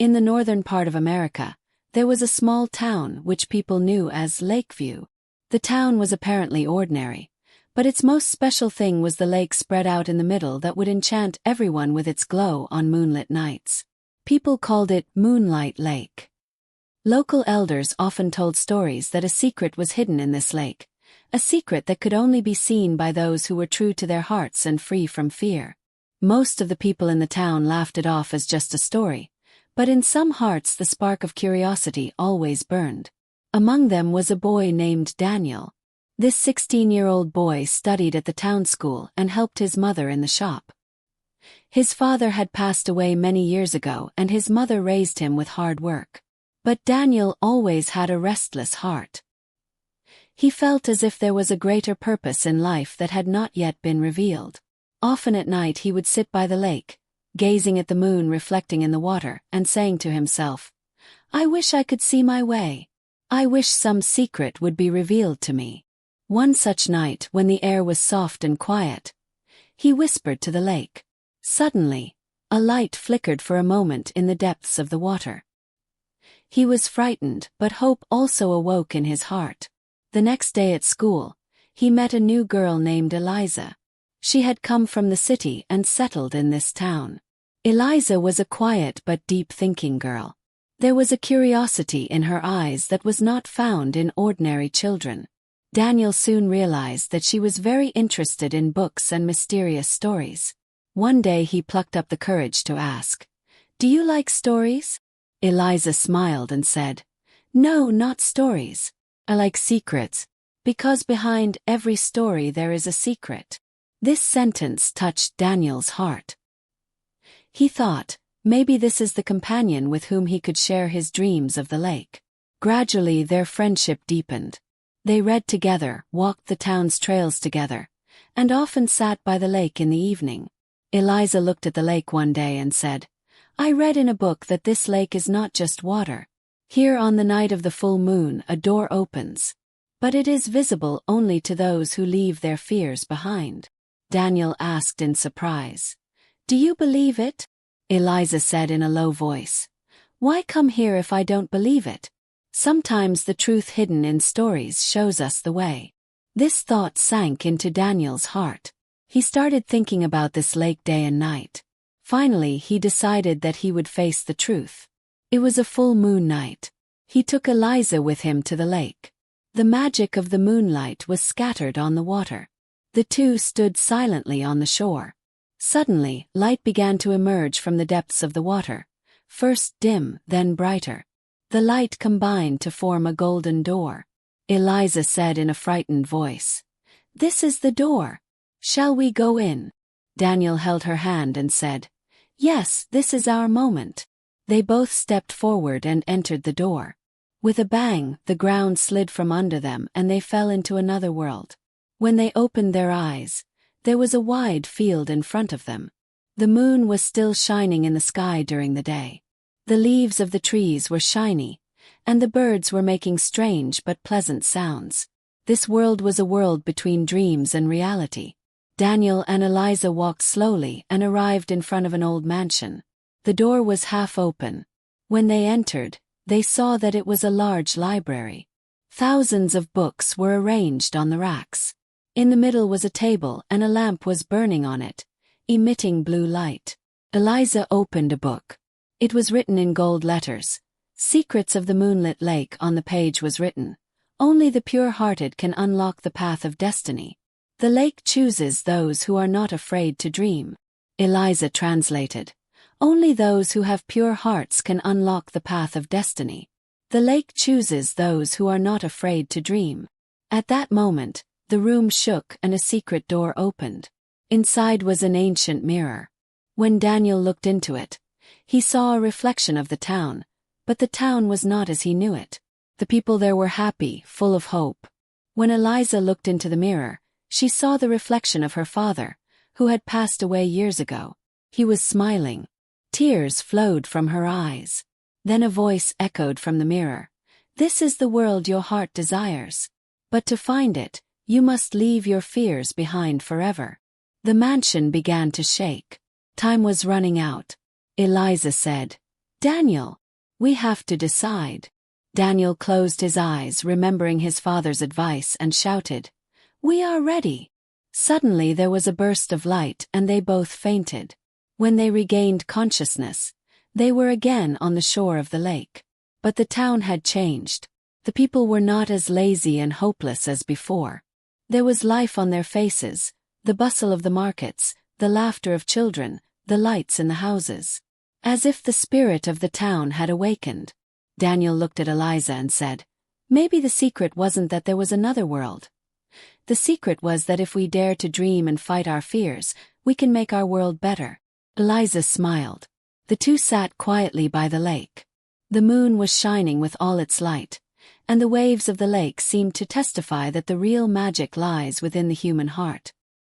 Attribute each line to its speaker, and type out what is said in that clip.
Speaker 1: In the northern part of America, there was a small town which people knew as Lakeview. The town was apparently ordinary, but its most special thing was the lake spread out in the middle that would enchant everyone with its glow on moonlit nights. People called it Moonlight Lake. Local elders often told stories that a secret was hidden in this lake, a secret that could only be seen by those who were true to their hearts and free from fear. Most of the people in the town laughed it off as just a story, but in some hearts the spark of curiosity always burned. Among them was a boy named Daniel. This 16-year-old boy studied at the town school and helped his mother in the shop. His father had passed away many years ago and his mother raised him with hard work. But Daniel always had a restless heart. He felt as if there was a greater purpose in life that had not yet been revealed. Often at night he would sit by the lake, gazing at the moon reflecting in the water and saying to himself, "I wish I could see my way. I wish some secret would be revealed to me." One such night, when the air was soft and quiet, he whispered to the lake. Suddenly, a light flickered for a moment in the depths of the water. He was frightened, but hope also awoke in his heart. The next day at school, he met a new girl named Eliza. She had come from the city and settled in this town. Eliza was a quiet but deep-thinking girl. There was a curiosity in her eyes that was not found in ordinary children. Daniel soon realized that she was very interested in books and mysterious stories. One day he plucked up the courage to ask, "Do you like stories?" Eliza smiled and said, "No, not stories. I like secrets, because behind every story there is a secret." This sentence touched Daniel's heart. He thought, maybe this is the companion with whom he could share his dreams of the lake. Gradually their friendship deepened. They read together, walked the town's trails together, and often sat by the lake in the evening. Eliza looked at the lake one day and said, "I read in a book that this lake is not just water. Here on the night of the full moon a door opens. But it is visible only to those who leave their fears behind." Daniel asked in surprise, "Do you believe it?" Eliza said in a low voice, "Why come here if I don't believe it? Sometimes the truth hidden in stories shows us the way." This thought sank into Daniel's heart. He started thinking about this lake day and night. Finally he decided that he would face the truth. It was a full moon night. He took Eliza with him to the lake. The magic of the moonlight was scattered on the water. The two stood silently on the shore. Suddenly, light began to emerge from the depths of the water, first dim, then brighter. The light combined to form a golden door. Eliza said in a frightened voice, "This is the door. Shall we go in?" Daniel held her hand and said, "Yes, this is our moment." They both stepped forward and entered the door. With a bang, the ground slid from under them and they fell into another world. When they opened their eyes, there was a wide field in front of them. The moon was still shining in the sky during the day. The leaves of the trees were shiny, and the birds were making strange but pleasant sounds. This world was a world between dreams and reality. Daniel and Eliza walked slowly and arrived in front of an old mansion. The door was half open. When they entered, they saw that it was a large library. Thousands of books were arranged on the racks. In the middle was a table and a lamp was burning on it, emitting blue light. Eliza opened a book. It was written in gold letters. "Secrets of the Moonlit Lake." On the page was written, "Only the pure-hearted can unlock the path of destiny. The lake chooses those who are not afraid to dream." Eliza translated, "Only those who have pure hearts can unlock the path of destiny. The lake chooses those who are not afraid to dream." At that moment, the room shook and a secret door opened. Inside was an ancient mirror. When Daniel looked into it, he saw a reflection of the town, but the town was not as he knew it. The people there were happy, full of hope. When Eliza looked into the mirror, she saw the reflection of her father, who had passed away years ago. He was smiling. Tears flowed from her eyes. Then a voice echoed from the mirror. "This is the world your heart desires. But to find it, you must leave your fears behind forever." The mansion began to shake. Time was running out. Eliza said, Daniel, we have to decide. Daniel closed his eyes, remembering his father's advice, and shouted, "We are ready." Suddenly there was a burst of light and they both fainted. When they regained consciousness, they were again on the shore of the lake. But the town had changed. The people were not as lazy and hopeless as before. There was life on their faces, the bustle of the markets, the laughter of children, the lights in the houses. As if the spirit of the town had awakened. Daniel looked at Eliza and said, "Maybe the secret wasn't that there was another world. The secret was that if we dare to dream and fight our fears, we can make our world better." Eliza smiled. The two sat quietly by the lake. The moon was shining with all its light, and the waves of the lake seemed to testify that the real magic lies within the human heart.